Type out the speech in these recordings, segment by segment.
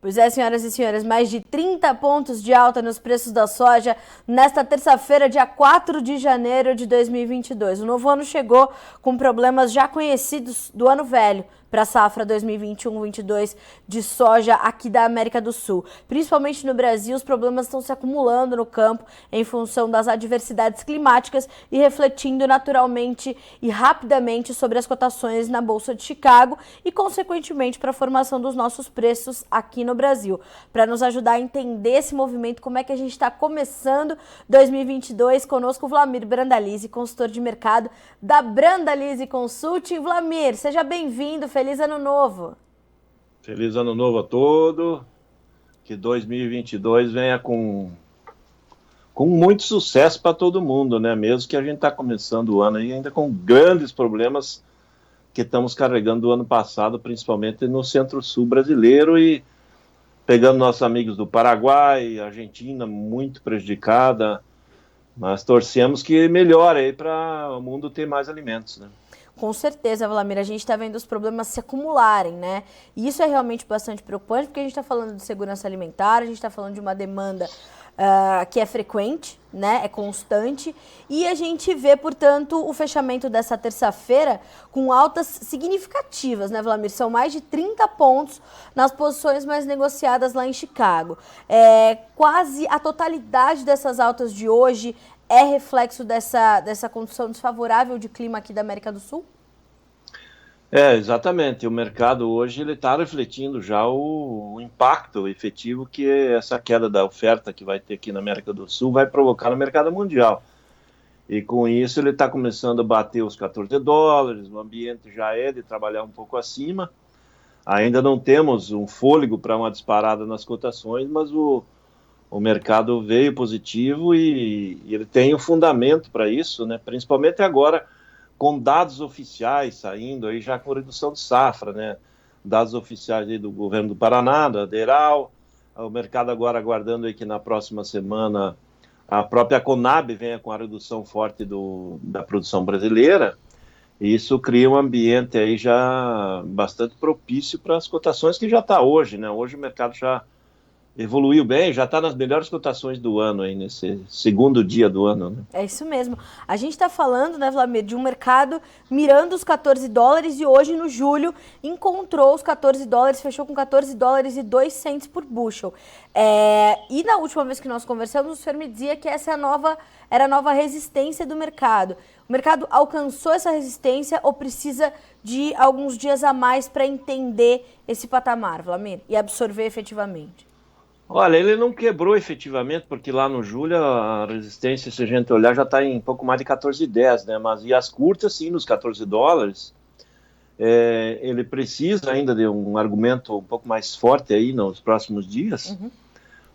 Pois é, senhoras e senhores, mais de 30 pontos de alta nos preços da soja nesta terça-feira, dia 4 de janeiro de 2022. O novo ano chegou com problemas já conhecidos do ano velho para a safra 2021-22 de soja aqui da América do Sul. Principalmente no Brasil, os problemas estão se acumulando no campo em função das adversidades climáticas e refletindo naturalmente e rapidamente sobre as cotações na Bolsa de Chicago e, consequentemente, para a formação dos nossos preços aqui no Brasil. Para nos ajudar a entender esse movimento, como é que a gente está começando 2022, conosco o Vlamir Brandalize, consultor de mercado da Brandalize Consulting. Vlamir, seja bem-vindo. Feliz Ano Novo! Feliz Ano Novo a todos, que 2022 venha com muito sucesso para todo mundo, né? Mesmo que a gente está começando o ano aí ainda com grandes problemas que estamos carregando do ano passado, principalmente no Centro-Sul brasileiro e pegando nossos amigos do Paraguai, Argentina muito prejudicada, mas torcemos que melhore aí para o mundo ter mais alimentos, né? Com certeza, Vlamir, a gente está vendo os problemas se acumularem, né? E isso é realmente bastante preocupante, porque a gente está falando de segurança alimentar, a gente está falando de uma demanda que é frequente, né? É constante, e a gente vê, portanto, o fechamento dessa terça-feira com altas significativas, né, Vlamir? São mais de 30 pontos nas posições mais negociadas lá em Chicago. Quase a totalidade dessas altas de hoje é reflexo dessa condição desfavorável de clima aqui da América do Sul? Exatamente. O mercado hoje ele está refletindo já o impacto efetivo que essa queda da oferta que vai ter aqui na América do Sul vai provocar no mercado mundial. E com isso ele está começando a bater os $14, o ambiente já é de trabalhar um pouco acima. Ainda não temos um fôlego para uma disparada nas cotações, mas o mercado veio positivo e ele tem o fundamento para isso, né? Principalmente agora com dados oficiais saindo aí já com redução de safra, né? Dados oficiais aí do governo do Paraná, da DERAL, o mercado agora aguardando aí que na próxima semana a própria Conab venha com a redução forte da produção brasileira, e isso cria um ambiente aí já bastante propício para as cotações que já está hoje, né? Hoje o mercado já evoluiu bem, já está nas melhores cotações do ano, aí, nesse segundo dia do ano, né? É isso mesmo. A gente está falando, né, Vlamir, de um mercado mirando os $14 e hoje, no julho, encontrou os $14, fechou com $14,02 por bushel. E na última vez que nós conversamos, o senhor me dizia que essa era a nova resistência do mercado. O mercado alcançou essa resistência ou precisa de alguns dias a mais para entender esse patamar, Vlamir, e absorver efetivamente? Olha, ele não quebrou efetivamente, porque lá no julho a resistência, se a gente olhar, já está em pouco mais de 14,10, né? Mas e as curtas, sim, nos $14, ele precisa ainda de um argumento um pouco mais forte aí nos próximos dias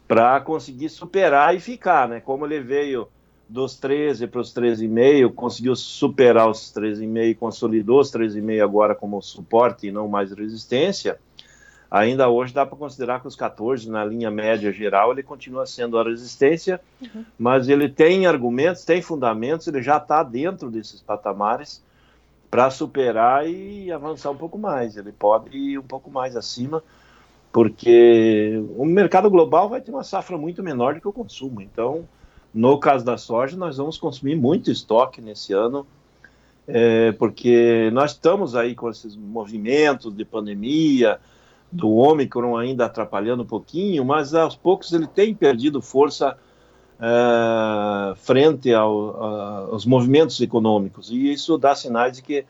para conseguir superar e ficar, né? Como ele veio dos 13 para os 13,5, conseguiu superar os 13,5, consolidou os 13,5 agora como suporte e não mais resistência. Ainda hoje dá para considerar que os 14, na linha média geral, ele continua sendo a resistência, mas ele tem argumentos, tem fundamentos, ele já está dentro desses patamares para superar e avançar um pouco mais. Ele pode ir um pouco mais acima, porque o mercado global vai ter uma safra muito menor do que o consumo. Então, no caso da soja, nós vamos consumir muito estoque nesse ano, porque nós estamos aí com esses movimentos de pandemia, do Ômicron ainda atrapalhando um pouquinho, mas aos poucos ele tem perdido força frente aos movimentos econômicos, e isso dá sinais de que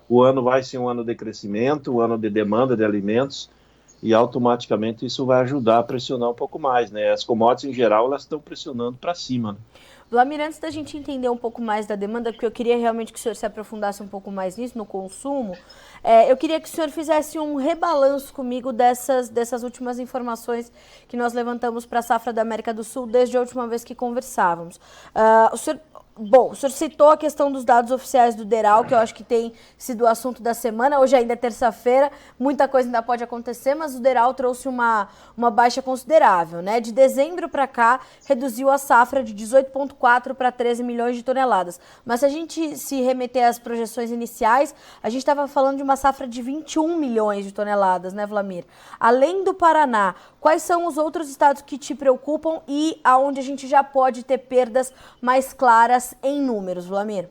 o ano vai ser um ano de crescimento, um ano de demanda de alimentos, e automaticamente isso vai ajudar a pressionar um pouco mais, né? As commodities em geral elas estão pressionando para cima, né? Vlamir, antes da gente entender um pouco mais da demanda, porque eu queria realmente que o senhor se aprofundasse um pouco mais nisso, no consumo, eu queria que o senhor fizesse um rebalanço comigo dessas últimas informações que nós levantamos para a safra da América do Sul desde a última vez que conversávamos. O senhor citou a questão dos dados oficiais do DERAL, que eu acho que tem sido o assunto da semana. Hoje ainda é terça-feira, muita coisa ainda pode acontecer, mas o DERAL trouxe uma baixa considerável, né? De dezembro para cá, reduziu a safra de 18,4 para 13 milhões de toneladas. Mas se a gente se remeter às projeções iniciais, a gente estava falando de uma safra de 21 milhões de toneladas, né, Vlamir? Além do Paraná, quais são os outros estados que te preocupam e aonde a gente já pode ter perdas mais claras em números, Wlamir?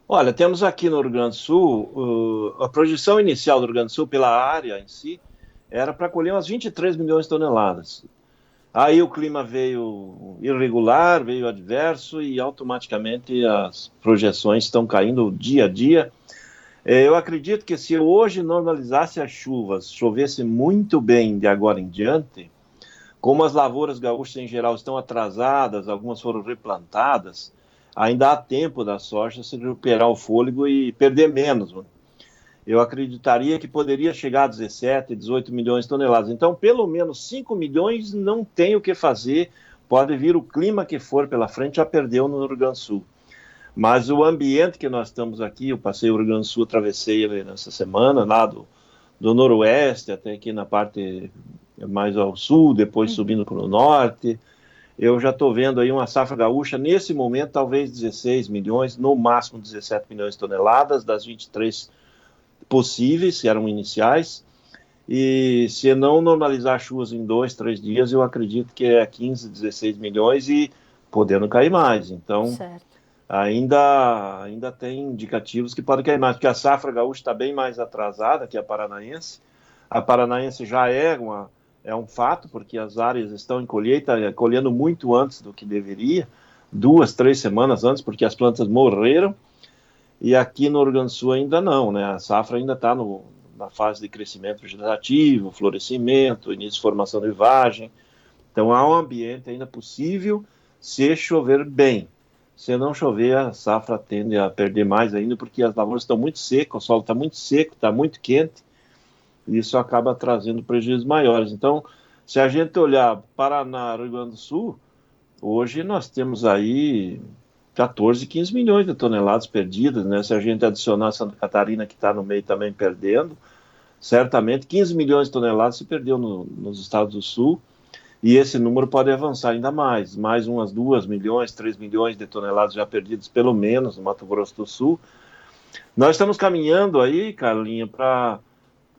Olha, temos aqui no Rio Grande do Sul, a projeção inicial do Rio Grande do Sul pela área em si era para colher umas 23 milhões de toneladas. Aí o clima veio irregular, veio adverso e automaticamente as projeções estão caindo dia a dia. Eu acredito que se hoje normalizasse as chuvas, chovesse muito bem de agora em diante, como as lavouras gaúchas em geral estão atrasadas, algumas foram replantadas, ainda há tempo da soja se recuperar o fôlego e perder menos. Eu acreditaria que poderia chegar a 17, 18 milhões de toneladas. Então, pelo menos 5 milhões não tem o que fazer, pode vir o clima que for pela frente, já perdeu no Rio Grande do Sul. Mas o ambiente que nós estamos aqui, eu passei o Rio Grande do Sul, atravessei ele nessa semana, lá do noroeste até aqui na parte mais ao sul, depois subindo para o norte. Eu já estou vendo aí uma safra gaúcha, nesse momento, talvez 16 milhões, no máximo 17 milhões de toneladas, das 23 possíveis, que eram iniciais. E se não normalizar chuvas em 2, 3 dias, eu acredito que é 15, 16 milhões e podendo cair mais. Então, Certo. ainda tem indicativos que podem cair mais, porque a safra gaúcha está bem mais atrasada que a paranaense. A paranaense já é um fato, porque as áreas estão em colheita, colhendo muito antes do que deveria, 2, 3 semanas antes, porque as plantas morreram, e aqui no Rio Grande do Sul ainda não, né? A safra ainda está na fase de crescimento vegetativo, florescimento, início de formação de vagem, então há um ambiente ainda possível se chover bem. Se não chover, a safra tende a perder mais ainda, porque as lavouras estão muito secas, o solo está muito seco, está muito quente, e isso acaba trazendo prejuízos maiores. Então, se a gente olhar Paraná, Rio Grande do Sul, hoje nós temos aí 14, 15 milhões de toneladas perdidas, né? Se a gente adicionar Santa Catarina, que está no meio também perdendo, certamente 15 milhões de toneladas se perdeu nos estados do Sul, e esse número pode avançar ainda mais umas 2 milhões, 3 milhões de toneladas já perdidas, pelo menos, no Mato Grosso do Sul. Nós estamos caminhando aí, Carlinha, para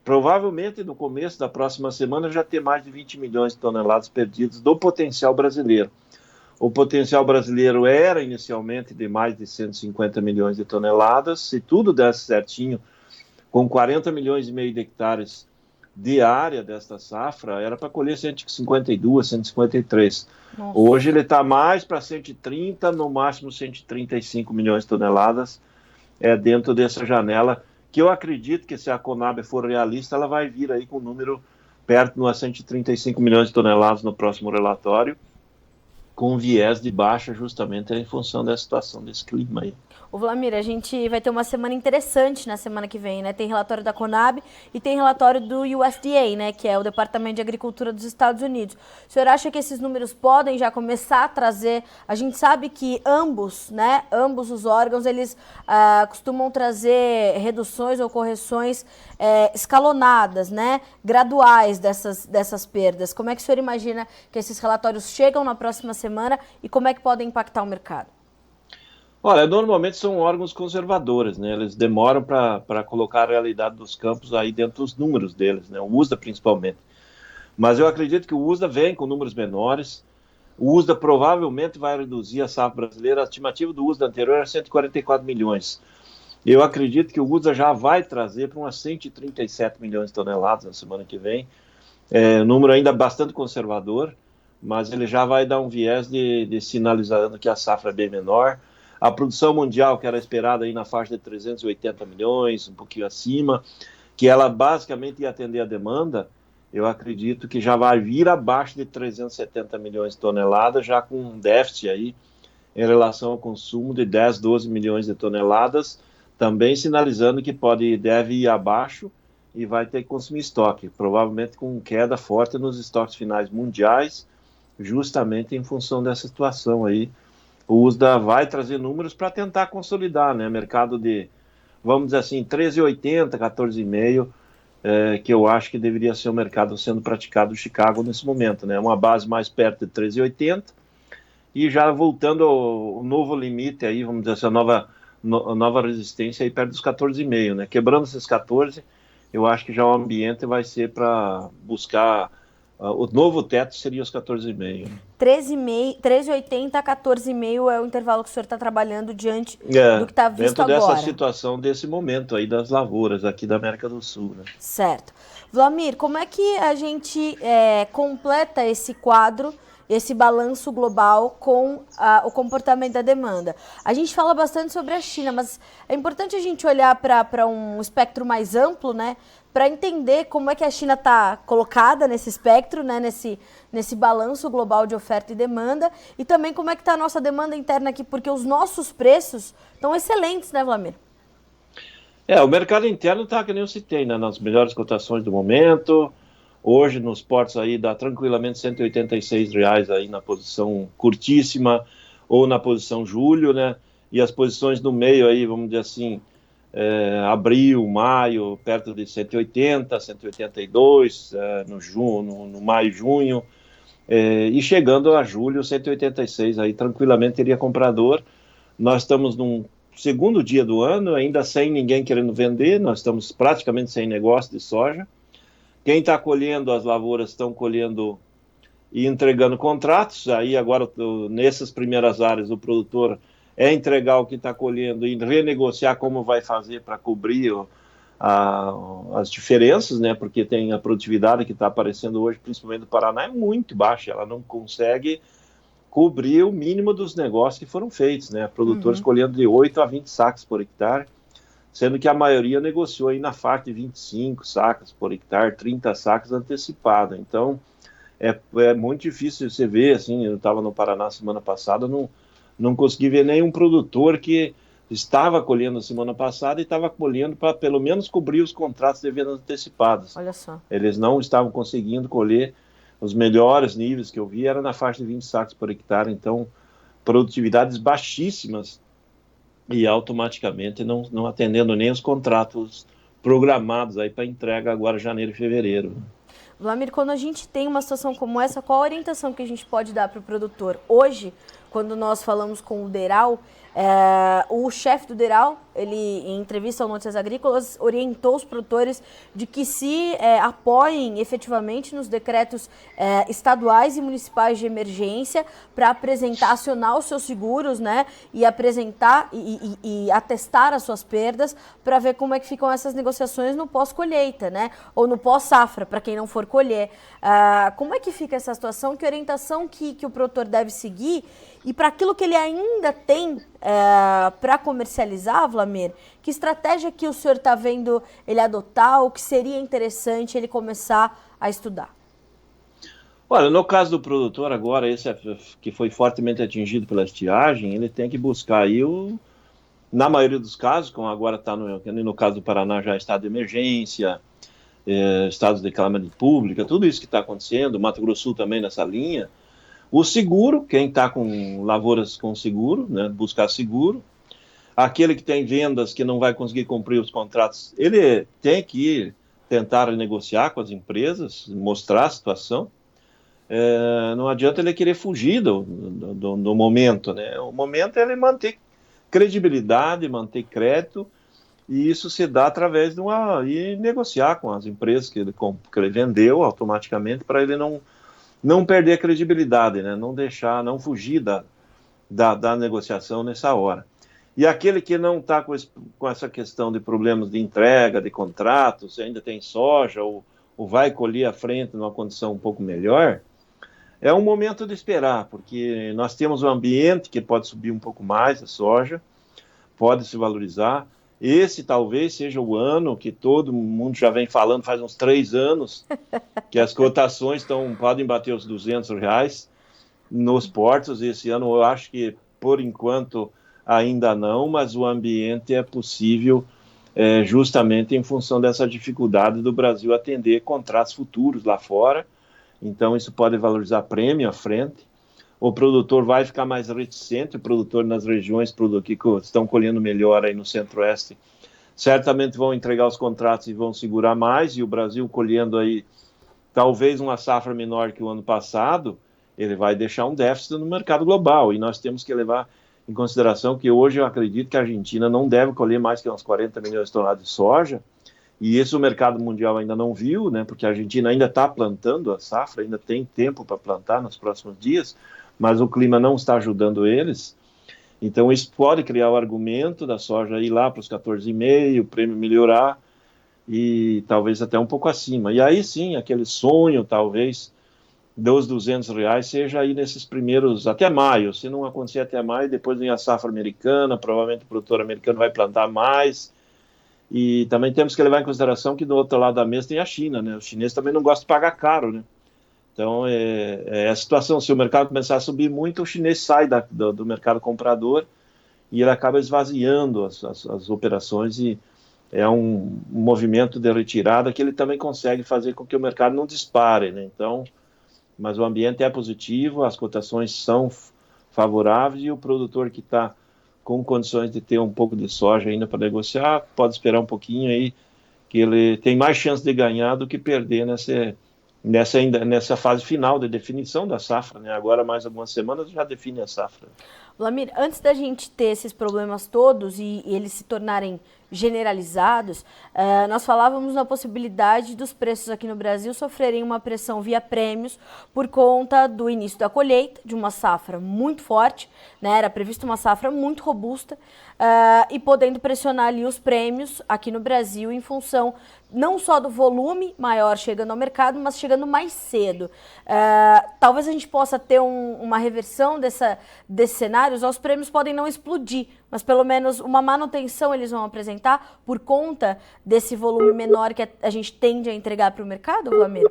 provavelmente no começo da próxima semana já ter mais de 20 milhões de toneladas perdidas do potencial brasileiro. O potencial brasileiro era inicialmente de mais de 150 milhões de toneladas. Se tudo desse certinho, com 40 milhões e meio de hectares de área desta safra, era para colher 152, 153. Nossa. Hoje ele está mais para 130, no máximo 135 milhões de toneladas, dentro dessa janela, que eu acredito que se a Conab for realista, ela vai vir aí com um número perto de 135 milhões de toneladas no próximo relatório, com viés de baixa justamente em função da situação desse clima aí. O Wlamir, a gente vai ter uma semana interessante na semana que vem, né? Tem relatório da Conab e tem relatório do USDA, né? Que é o Departamento de Agricultura dos Estados Unidos. O senhor acha que esses números podem já começar a trazer... A gente sabe que ambos os órgãos, eles costumam trazer reduções ou correções escalonadas, né? Graduais dessas perdas. Como é que o senhor imagina que esses relatórios chegam na próxima semana e como é que podem impactar o mercado? Olha, normalmente são órgãos conservadores, né? Eles demoram para colocar a realidade dos campos aí dentro dos números deles, né? O USDA principalmente. Mas eu acredito que o USDA vem com números menores. O USDA provavelmente vai reduzir a safra brasileira. A estimativa do USDA anterior era 144 milhões. Eu acredito que o USDA já vai trazer para umas 137 milhões de toneladas na semana que vem. Um número ainda bastante conservador, mas ele já vai dar um viés de sinalizando que a safra é bem menor. A produção mundial, que era esperada aí na faixa de 380 milhões, um pouquinho acima, que ela basicamente ia atender a demanda, eu acredito que já vai vir abaixo de 370 milhões de toneladas, já com um déficit aí em relação ao consumo de 10, 12 milhões de toneladas, também sinalizando que deve ir abaixo e vai ter que consumir estoque, provavelmente com queda forte nos estoques finais mundiais, justamente em função dessa situação aí. O USDA vai trazer números para tentar consolidar, né? Mercado de, vamos dizer assim, 13,80, 14,5, que eu acho que deveria ser o mercado sendo praticado em Chicago nesse momento, né? Uma base mais perto de 13,80 e já voltando ao novo limite aí, vamos dizer assim, a nova resistência aí perto dos 14,5, né? Quebrando esses 14, eu acho que já o ambiente vai ser para buscar O novo teto seria os 14,5. 13,80 a 14,5 é o intervalo que o senhor está trabalhando diante do que está visto dentro agora. Dessa situação, desse momento aí das lavouras aqui da América do Sul, né? Certo. Vlamir, como é que a gente completa esse quadro, esse balanço global com o comportamento da demanda? A gente fala bastante sobre a China, mas é importante a gente olhar para um espectro mais amplo, né? Para entender como é que a China está colocada nesse espectro, né? Nesse balanço global de oferta e demanda, e também como é que está a nossa demanda interna aqui, porque os nossos preços estão excelentes, né, Vlamir? O mercado interno está, que nem eu citei, né, nas melhores cotações do momento. Hoje, nos portos aí, dá tranquilamente R$186 aí na posição curtíssima ou na posição julho, né? E as posições no meio aí, vamos dizer assim, abril, maio, perto de 180, 182, no maio, junho, e chegando a julho, 186 aí, tranquilamente teria comprador. Nós estamos num segundo dia do ano, ainda sem ninguém querendo vender, nós estamos praticamente sem negócio de soja. Quem está colhendo, as lavouras estão colhendo e entregando contratos, aí agora, nessas primeiras áreas, o produtor entregar o que está colhendo e renegociar como vai fazer para cobrir as diferenças, né? Porque tem a produtividade que está aparecendo hoje, principalmente do Paraná, é muito baixa, ela não consegue cobrir o mínimo dos negócios que foram feitos, né? Produtores colhendo de 8 a 20 sacas por hectare, sendo que a maioria negociou aí na faixa de 25 sacas por hectare, 30 sacas antecipada. Então, é muito difícil você ver, assim, eu estava no Paraná semana passada, não consegui ver nenhum produtor que estava colhendo semana passada e estava colhendo para pelo menos cobrir os contratos de vendas antecipadas. Olha só. Eles não estavam conseguindo colher. Os melhores níveis que eu vi era na faixa de 20 sacos por hectare, então produtividades baixíssimas e automaticamente não atendendo nem os contratos programados aí para entrega agora janeiro e fevereiro. Vlamir, quando a gente tem uma situação como essa, qual a orientação que a gente pode dar para o produtor? Hoje, quando nós falamos com o DERAL, o chefe do DERAL, ele, em entrevista ao Notícias Agrícolas, orientou os produtores de que se apoiem efetivamente nos decretos estaduais e municipais de emergência para apresentar, acionar os seus seguros, né, e apresentar e atestar as suas perdas para ver como é que ficam essas negociações no pós-colheita, né, ou no pós-safra, para quem não for colher. Como é que fica essa situação? Que orientação que o produtor deve seguir? E para aquilo que ele ainda tem para comercializar, Vlamir, que estratégia que o senhor está vendo ele adotar, ou que seria interessante ele começar a estudar? Olha, no caso do produtor agora, esse que foi fortemente atingido pela estiagem, ele tem que buscar aí, na maioria dos casos, como agora está no caso do Paraná, já estado de emergência, estados de calamidade pública, tudo isso que está acontecendo, Mato Grosso do Sul também nessa linha. O seguro, quem está com lavouras com seguro, né, buscar seguro. Aquele que tem vendas que não vai conseguir cumprir os contratos, ele tem que tentar negociar com as empresas, mostrar a situação. Não adianta ele querer fugir do momento, né? O momento é ele manter credibilidade, manter crédito, e isso se dá através de e negociar com as empresas que ele vendeu automaticamente, para ele não perder a credibilidade, né? Não fugir da negociação nessa hora. E aquele que não está com essa questão de problemas de entrega, de contratos, ainda tem soja, ou vai colher à frente numa condição um pouco melhor, é um momento de esperar, porque nós temos um ambiente que pode subir um pouco mais a soja, pode se valorizar. Esse talvez seja o ano que todo mundo já vem falando, faz uns 3 anos, que as cotações podem bater os R$200 nos portos. Esse ano eu acho que, por enquanto, ainda não, mas o ambiente é possível justamente em função dessa dificuldade do Brasil atender contratos futuros lá fora. Então isso pode valorizar prêmio à frente. O produtor vai ficar mais reticente, o produtor nas regiões que estão colhendo melhor aí no centro-oeste, certamente vão entregar os contratos e vão segurar mais, e o Brasil colhendo aí talvez uma safra menor que o ano passado, ele vai deixar um déficit no mercado global, e nós temos que levar em consideração que hoje eu acredito que a Argentina não deve colher mais que uns 40 milhões de toneladas de soja, E isso o mercado mundial ainda não viu, né, porque a Argentina ainda está plantando a safra, ainda tem tempo para plantar nos próximos dias, mas o clima não está ajudando eles. Então isso pode criar o argumento da soja ir lá para os 14,5, o prêmio melhorar e talvez até um pouco acima. E aí sim, aquele sonho talvez dos R$ 200 seja aí nesses primeiros, até maio. Se não acontecer até maio, depois vem a safra americana, provavelmente o produtor americano vai plantar mais. E também temos que levar em consideração que do outro lado da mesa tem a China, né? Os chineses também não gostam de pagar caro, né? Então, é a situação. Se o mercado começar a subir muito, o chinês sai do mercado comprador e ele acaba esvaziando as operações e é um movimento de retirada que ele também consegue fazer com que o mercado não dispare, né? Então, mas o ambiente é positivo, as cotações são favoráveis e o produtor que está com condições de ter um pouco de soja ainda para negociar, pode esperar um pouquinho aí, que ele tem mais chance de ganhar do que perder nessa fase final de definição da safra, né? Agora, mais algumas semanas, já define a safra. Vlamir, antes da gente ter esses problemas todos e eles se tornarem generalizados, nós falávamos na possibilidade dos preços aqui no Brasil sofrerem uma pressão via prêmios por conta do início da colheita, de uma safra muito forte, né? Era prevista uma safra muito robusta e podendo pressionar ali os prêmios aqui no Brasil em função não só do volume maior chegando ao mercado, mas chegando mais cedo. Talvez a gente possa ter uma reversão desse cenário. Os prêmios podem não explodir, mas pelo menos uma manutenção eles vão apresentar por conta desse volume menor que a gente tende a entregar para o mercado, Vlamir?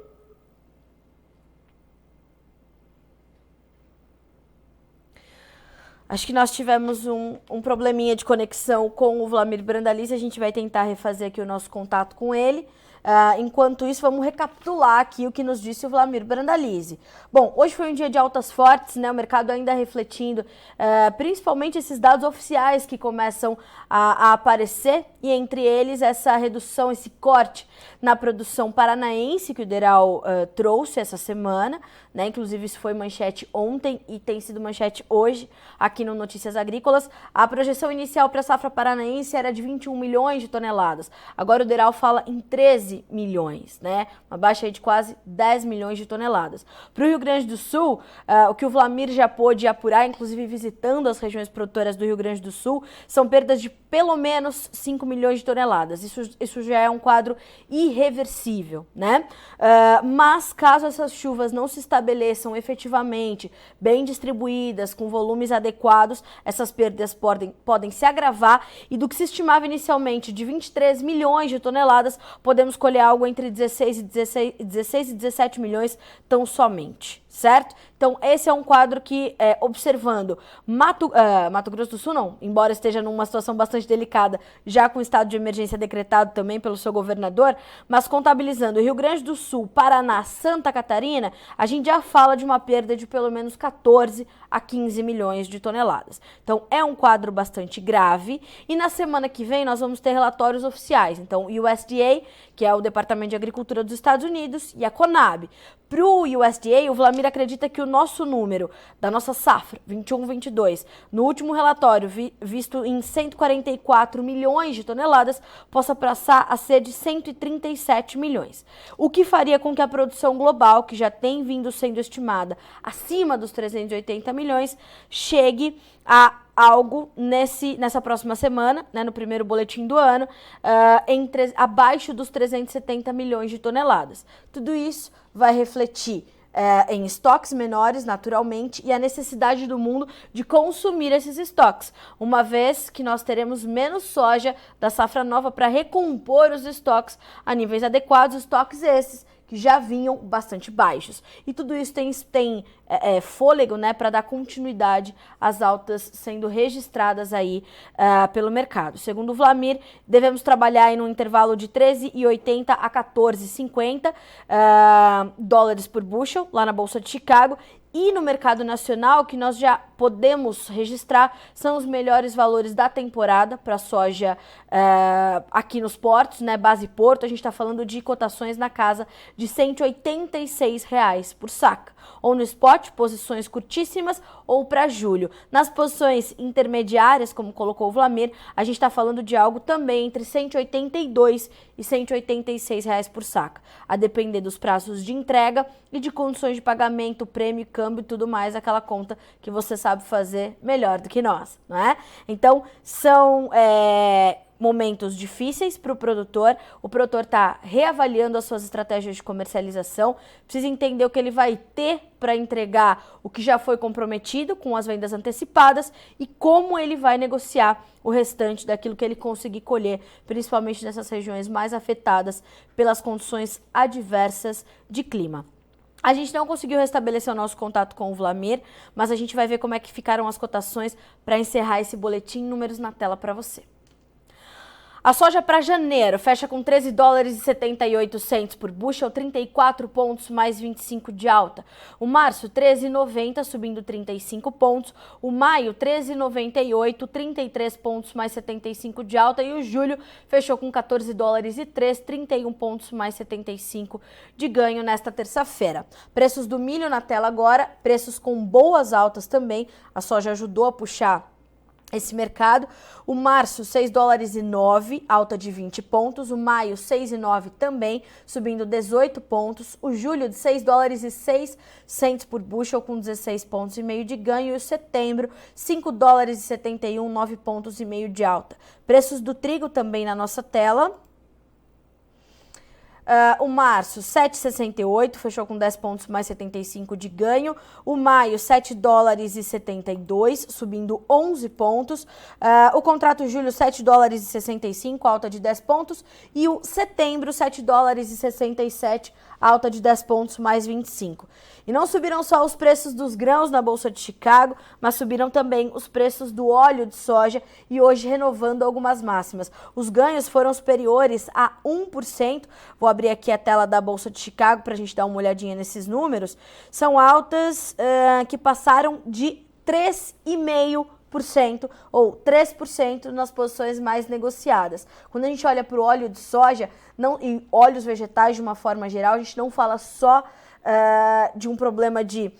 Acho que nós tivemos um probleminha de conexão com o Vlamir Brandalize, a gente vai tentar refazer aqui o nosso contato com ele. Enquanto isso, vamos recapitular aqui o que nos disse o Vlamir Brandalize. Bom, hoje foi um dia de altas fortes, né? O mercado ainda refletindo principalmente esses dados oficiais que começam a aparecer, e entre eles essa redução, esse corte na produção paranaense que o Deral trouxe essa semana, né? Inclusive isso foi manchete ontem e tem sido manchete hoje aqui no Notícias Agrícolas. A projeção inicial para a safra paranaense era de 21 milhões de toneladas. Agora o Deral fala em 13 milhões, né? Uma baixa aí de quase 10 milhões de toneladas. Para o Rio Grande do Sul, o que o Vlamir já pôde apurar, inclusive visitando as regiões produtoras do Rio Grande do Sul, são perdas de pelo menos 5 milhões de toneladas. Isso já é um quadro irreversível, né? Mas caso essas chuvas não se estabeleçam efetivamente, bem distribuídas, com volumes adequados, essas perdas podem se agravar, e do que se estimava inicialmente de 23 milhões de toneladas, podemos colher algo entre 16 e 17 milhões tão somente, certo? Então esse é um quadro que, observando Mato Grosso do Sul não, embora esteja numa situação bastante delicada, já com estado de emergência decretado também pelo seu governador, mas contabilizando Rio Grande do Sul, Paraná, Santa Catarina, a gente já fala de uma perda de pelo menos 14 a 15 milhões de toneladas. Então é um quadro bastante grave, e na semana que vem nós vamos ter relatórios oficiais. Então o USDA, que é o Departamento de Agricultura dos Estados Unidos, e a Conab. Para o USDA, o Vlamir acredita que o nosso número da nossa safra 21-22, no último relatório visto em 144 milhões de toneladas, possa passar a ser de 137 milhões. O que faria com que a produção global, que já tem vindo sendo estimada acima dos 380 milhões, chegue a algo nessa próxima semana, né, no primeiro boletim do ano, abaixo dos 370 milhões de toneladas. Tudo isso vai refletir em estoques menores, naturalmente, e a necessidade do mundo de consumir esses estoques, uma vez que nós teremos menos soja da safra nova para recompor os estoques a níveis adequados, estoques esses que já vinham bastante baixos. E tudo isso tem fôlego, né, para dar continuidade às altas sendo registradas aí pelo mercado. Segundo o Vlamir, devemos trabalhar em um intervalo de 13,80 a 14,50 dólares por bushel, lá na Bolsa de Chicago, E no mercado nacional, que nós já podemos registrar, são os melhores valores da temporada para soja aqui nos portos, né? Base Porto, a gente está falando de cotações na casa de R$ 186 por saca. Ou no spot, posições curtíssimas, ou para julho. Nas posições intermediárias, como colocou o Wlamir, a gente está falando de algo também entre R$ 182 e R$ 186 por saca, a depender dos prazos de entrega e de condições de pagamento, prêmio, câmbio e tudo mais, aquela conta que você sabe fazer melhor do que nós, não é? Então, são momentos difíceis para o produtor está reavaliando as suas estratégias de comercialização, precisa entender o que ele vai ter para entregar o que já foi comprometido com as vendas antecipadas e como ele vai negociar o restante daquilo que ele conseguir colher, principalmente nessas regiões mais afetadas pelas condições adversas de clima. A gente não conseguiu restabelecer o nosso contato com o Wlamir, mas a gente vai ver como é que ficaram as cotações para encerrar esse boletim, números na tela para você. A soja para janeiro fecha com $13,78 por bushel, 34 pontos mais 25 de alta. O março, 13,90, subindo 35 pontos. O maio, 13,98, 33 pontos mais 75 de alta. E o julho fechou com $14,03, 31 pontos mais 75 de ganho nesta terça-feira. Preços do milho na tela agora, preços com boas altas também. A soja ajudou a puxar esse mercado. O março, $6,09, alta de 20 pontos. O maio, 6,09 também, subindo 18 pontos. O julho, de $6,06 por bushel, com 16 pontos e meio de ganho. E o setembro, $5,71, 9 pontos e meio de alta. Preços do trigo também na nossa tela. O março, 7,68, fechou com 10 pontos mais 75 de ganho. O maio, $7,72, subindo 11 pontos. O contrato julho, $7,65, alta de 10 pontos. E o setembro, $7,67, alta de 10 pontos mais 25. E não subiram só os preços dos grãos na Bolsa de Chicago, mas subiram também os preços do óleo de soja e hoje renovando algumas máximas. Os ganhos foram superiores a 1%. Vou abrir aqui a tela da Bolsa de Chicago para a gente dar uma olhadinha nesses números. São altas que passaram de 3,5% ou 3% nas posições mais negociadas. Quando a gente olha para o óleo de soja e óleos vegetais de uma forma geral, a gente não fala só de um problema de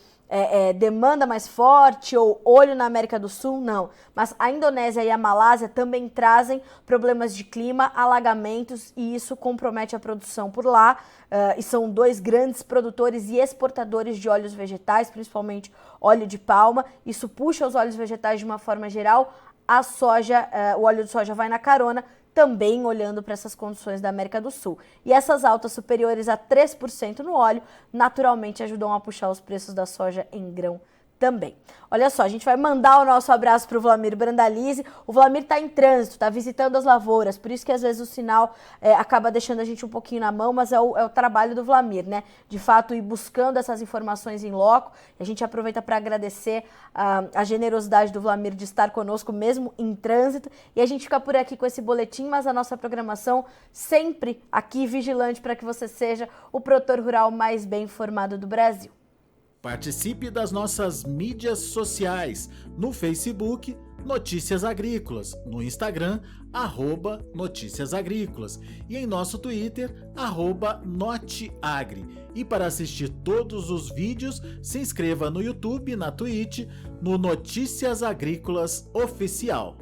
demanda mais forte ou olho na América do Sul, não. Mas a Indonésia e a Malásia também trazem problemas de clima, alagamentos, e isso compromete a produção por lá. E são dois grandes produtores e exportadores de óleos vegetais, principalmente óleo de palma. Isso puxa os óleos vegetais de uma forma geral. A soja, o óleo de soja vai na carona, também olhando para essas condições da América do Sul. E essas altas superiores a 3% no óleo, naturalmente ajudam a puxar os preços da soja em grão também. Olha só, a gente vai mandar o nosso abraço para o Wlamir Brandalize. O Wlamir está em trânsito, está visitando as lavouras, por isso que às vezes o sinal acaba deixando a gente um pouquinho na mão, mas é o trabalho do Wlamir, né? De fato, ir buscando essas informações em loco. A gente aproveita para agradecer a generosidade do Wlamir de estar conosco mesmo em trânsito. E a gente fica por aqui com esse boletim, mas a nossa programação sempre aqui vigilante para que você seja o produtor rural mais bem informado do Brasil. Participe das nossas mídias sociais, no Facebook, Notícias Agrícolas, no Instagram, @Notícias Agrícolas e em nosso Twitter, @Noteagri. E para assistir todos os vídeos, se inscreva no YouTube, na Twitch, no Notícias Agrícolas Oficial.